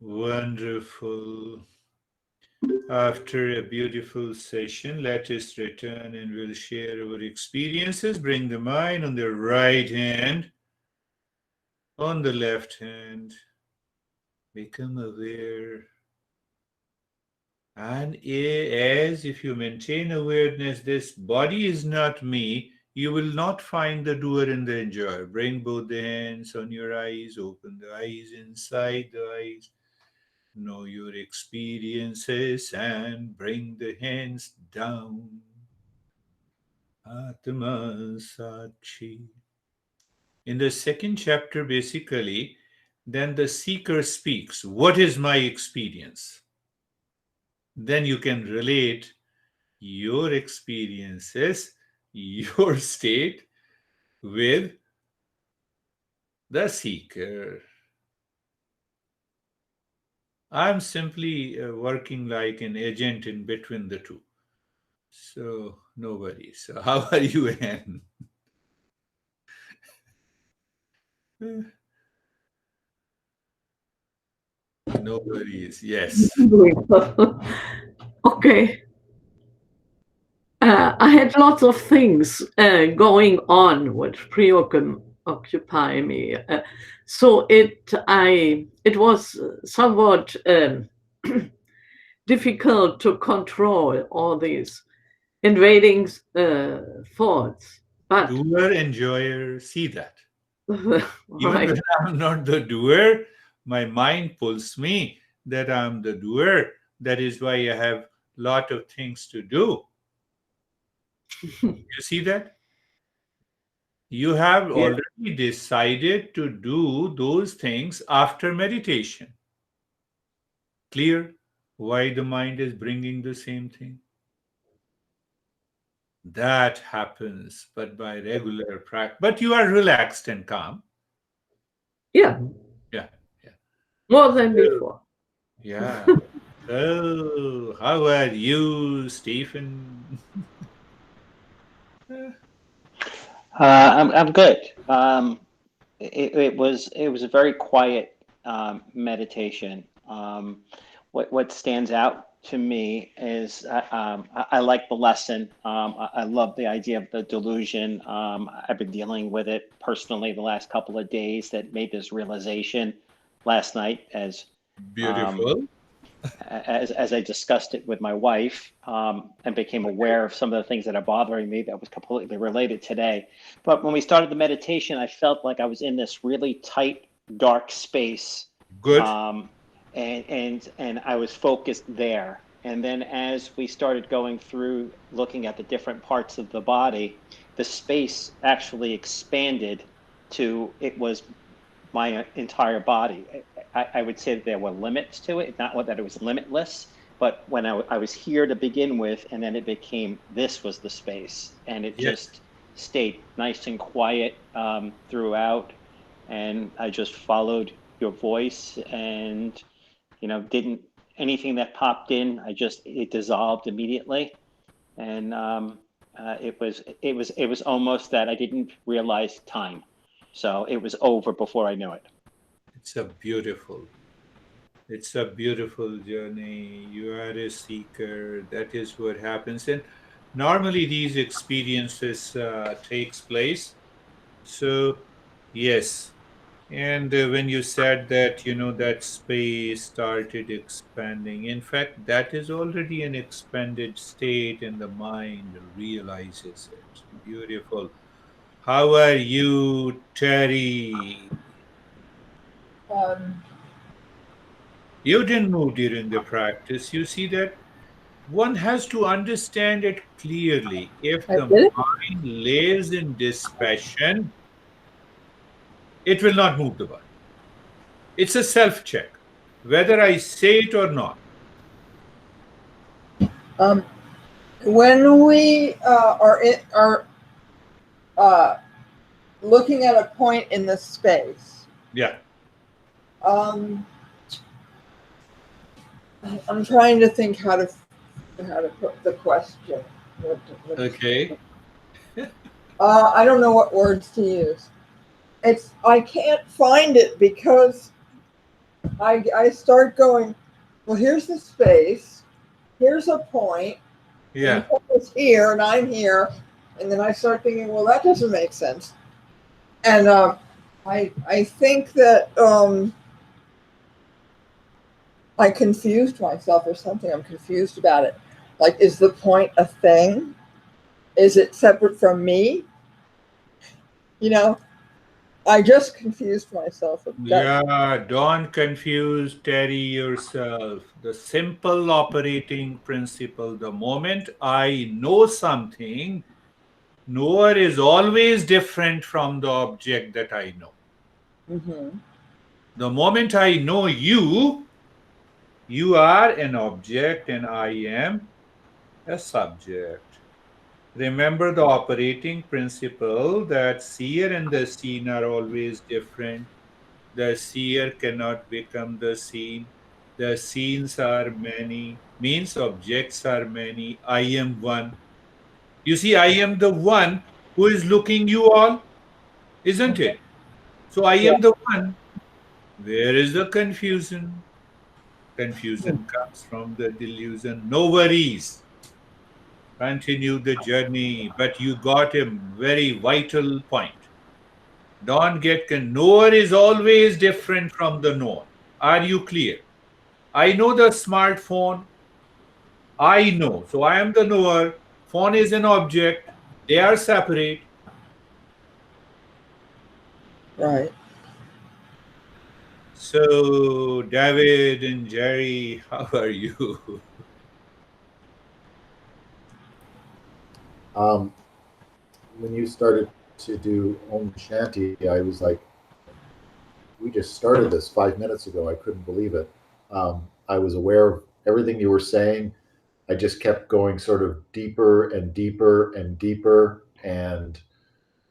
Wonderful. After a beautiful session, let us return and we'll share our experiences. Bring the mind on the right hand, on the left hand. Become aware. And as if you maintain awareness, this body is not me, you will not find the doer and the enjoyer. Bring both the hands on your eyes, open the eyes inside the eyes. Know your experiences and bring the hands down. Atma Sakshi. In the second chapter, basically, then the seeker speaks. What is my experience? Then you can relate your experiences, your state with the seeker. I'm simply working like an agent in between the two. So, nobody. So, how are you, Anne? Nobody is. Yes. Okay. I had lots of things going on which preoccupy me. So it was somewhat difficult to control all these invading thoughts. But Doer, enjoyer, see that. Even right, when I'm not the doer, my mind pulls me that I'm the doer. That is why I have lot of things to do. You see that? You have yeah, already decided to do those things after meditation. Clear why the mind is bringing the same thing? That happens, but by regular practice. But you are relaxed and calm. yeah, Yeah, yeah. more than So, before. yeah. So, how are you, Stephen? I'm good. It was a very quiet meditation. What stands out to me is I like the lesson. I love the idea of the delusion. I've been dealing with it personally the last couple of days. That made this realization last night um, Beautiful. as I discussed it with my wife, and became aware of some of the things that are bothering me that was completely related today. But when we started the meditation, I felt like I was in this really tight, dark space, Good. um, and I was focused there. And then as we started going through looking at the different parts of the body, the space actually expanded to it was my entire body. I would say that there were limits to it, not that it was limitless, but when I was here to begin with, and then it became this was the space, and it Yes. just stayed nice and quiet throughout, and I just followed your voice, and didn't anything that popped in, it dissolved immediately, and it was almost that I didn't realize time, so it was over before I knew it. It's a beautiful. It's a beautiful journey. You are a seeker. That is what happens. And normally these experiences takes place. So, yes. And when you said that, that space started expanding, in fact, that is already an expanded state and the mind realizes it. Beautiful. How are you, Terry? Um, You didn't move during the practice. You see that one has to understand it clearly. If I the did it. mind lays in dispassion, it will not move the body. It's a self check, whether I say it or not. Um, when we are uh, looking at a point in the space, Yeah. um, I'm trying to think how to put the question. Okay. I don't know what words to use. I can't find it because I start going, well, here's the space, here's a point, and the Yeah. point is here, and I'm here, and then I start thinking, well, that doesn't make sense, and I think that I confused myself or something. I'm confused about it. Like, is the point a thing? Is it separate from me? You know, I just confused myself. Yeah, don't confuse, Terry, yourself. The simple operating principle, the moment I know something, knower is always different from the object that I know. Mm-hmm. The moment I know you, you are an object and I am a subject. Remember the operating principle that seer and the seen are always different. The seer cannot become the seen. The scenes are many, means objects are many. I am one. You see, I am the one who is looking you all, isn't it? So I Yeah. am the one. Where is the confusion? Confusion comes from the delusion. No worries. Continue the journey, but you got a very vital point. Don't get knower is always different from the known. Are you clear? I know the smartphone. I know. So I am the knower. Phone is an object. They are separate. Right. So, David and Jerry, how are you? Um, when you started to do Om Shanti, I was like, we just started this 5 minutes ago. I couldn't believe it. I was aware of everything you were saying. I just kept going sort of deeper and deeper and deeper. And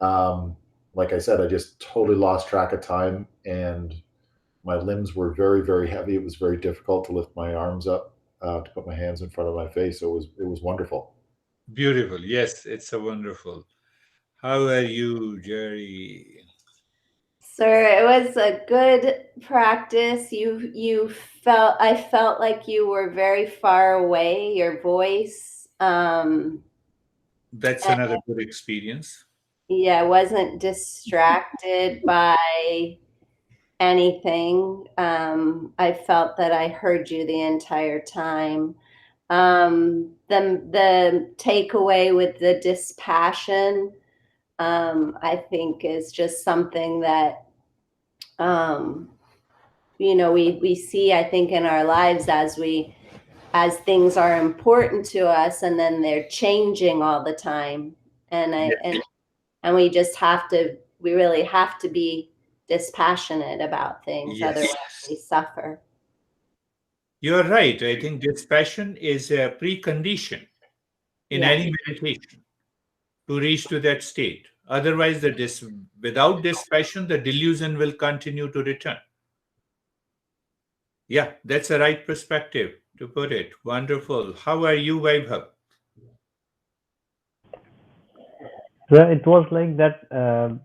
like I said, I just totally lost track of time. And my limbs were very, very heavy. It was very difficult to lift my arms up, to put my hands in front of my face. So it was wonderful. Beautiful. Yes, it's a wonderful. How are you, Jerry? Sir, it was a good practice. You felt I felt like you were very far away, your voice. That's And another good experience. yeah, wasn't distracted by anything. I felt that I heard you the entire time. The takeaway with the dispassion, I think, is just something that we see, I think, in our lives as things are important to us, and then they're changing all the time, and I Yes. and we really have to be dispassionate about things, otherwise Yes. we suffer. You're right. I think dispassion is a precondition in Yeah. any meditation to reach to that state. Otherwise, without dispassion, the delusion will continue to return. Yeah, that's a right perspective to put it. Wonderful. How are you, Vaibhav? So it was like that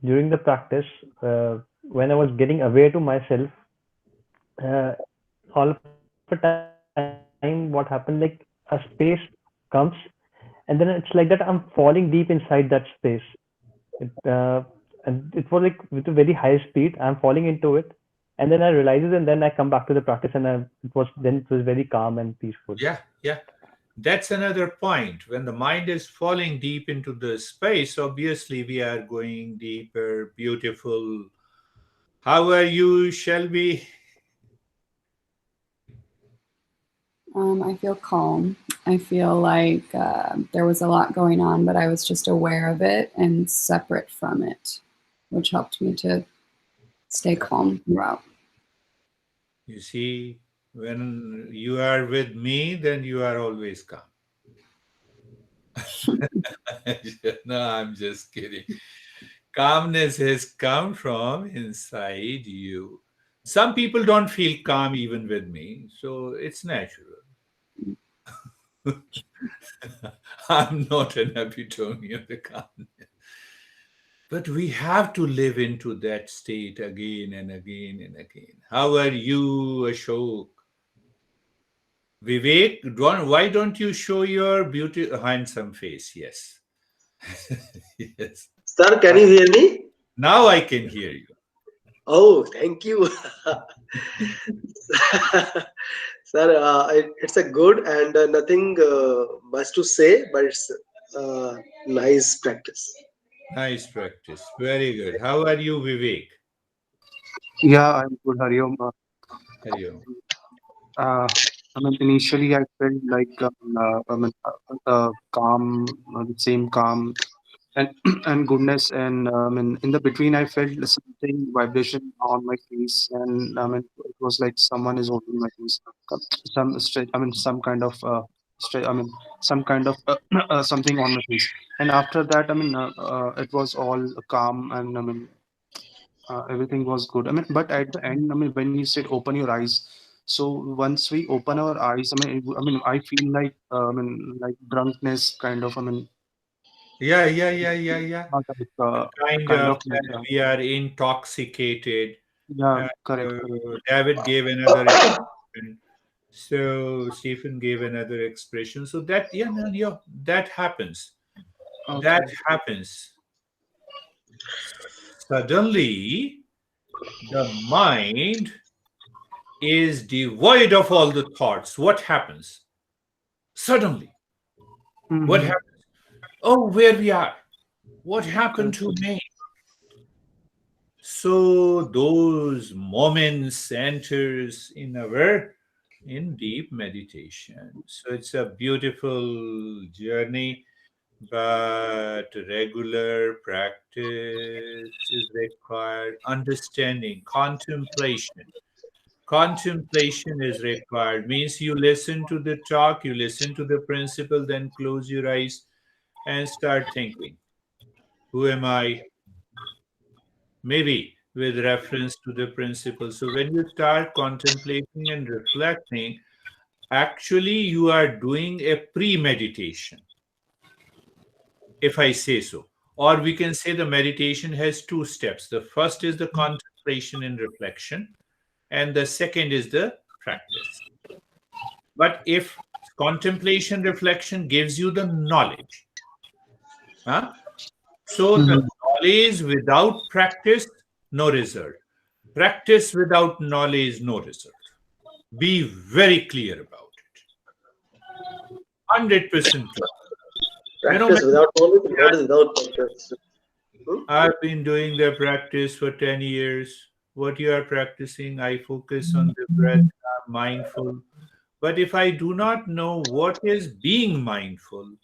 during the practice, when I was getting aware to myself, uh, all of a time, what happened, like a space comes, and then it's like that I'm falling deep inside that space. It, and it was like with a very high speed, I'm falling into it, and then I realize it, and then I come back to the practice, and it was very calm and peaceful. Yeah, yeah. That's another point. When the mind is falling deep into the space, obviously we are going deeper, beautiful. How are you, Shelby? I feel calm. I feel like there was a lot going on, but I was just aware of it and separate from it, which helped me to stay calm throughout. You see, when you are with me, then you are always calm. No, I'm just kidding. Calmness has come from inside you. Some people don't feel calm even with me, so it's natural. I'm not an epitome of the calmness. But we have to live into that state again and again and again. How are you, Ashok? Vivek, why don't you show your handsome face? Yes. Yes. Sir, can you hear me? Now I can hear you. Oh, thank you. Sir, it's a good and nothing much to say, but it's nice practice. Nice practice. Very good. How are you, Vivek? Yeah, I'm good, Hariom. Hariom. Uh, initially I felt like calm, the same calm and and goodness, and in the between I felt something vibration on my face, and it was like someone is holding my face, some stretch. Some kind of stretch. Some kind of something on my face, and after that, it was all calm, and everything was good. But at the end, when you said open your eyes, so once we open our eyes, I feel like, like drunkenness kind of. Yeah. Like, A kind kind of of like, that we are intoxicated. yeah, And, correct, correct. David gave another expression. So Stephen gave another expression. So that, yeah, no, yeah, that happens. That Okay. happens. Suddenly, the mind is devoid of all the thoughts. What happens? Suddenly, what Mm-hmm. happens? Oh, where we are. What happened Correct. to me? So those moments enters in deep meditation. So it's a beautiful journey, but regular practice is required. Understanding, contemplation. Contemplation is required. Means you listen to the talk, you listen to the principle, then close your eyes and start thinking. Who am I? Maybe with reference to the principle. So when you start contemplating and reflecting, actually you are doing a pre-meditation, if I say so. Or we can say the meditation has two steps. The first is the contemplation and reflection, and the second is the practice. But if contemplation reflection gives you the knowledge, huh? So the Mm-hmm. knowledge without practice, no result. Practice without knowledge, no result. Be very clear about it. 100% clear. Practice Many without knowledge, people knowledge without practice. Hmm? I've been doing the practice for 10 years. What you are practicing, I focus on the breath, I'm mindful. But if I do not know what is being mindful,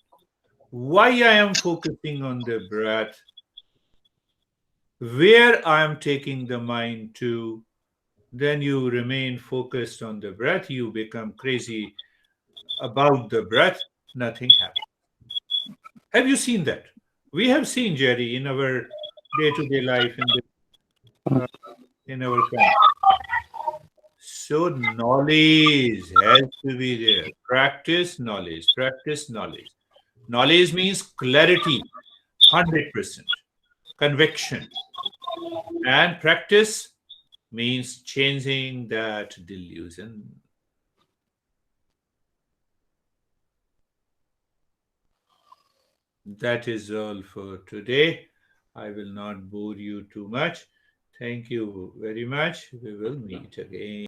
why I am focusing on the breath, where I am taking the mind to, then you remain focused on the breath, you become crazy about the breath, nothing happens. Have you seen that? We have seen, Jerry, in our day-to-day life uh, in our country. So knowledge has to be there. Practice knowledge. Practice knowledge. Knowledge means clarity, 100%. Conviction. And practice means changing that delusion. That is all for today. I will not bore you too much. Thank you very much. We will meet again.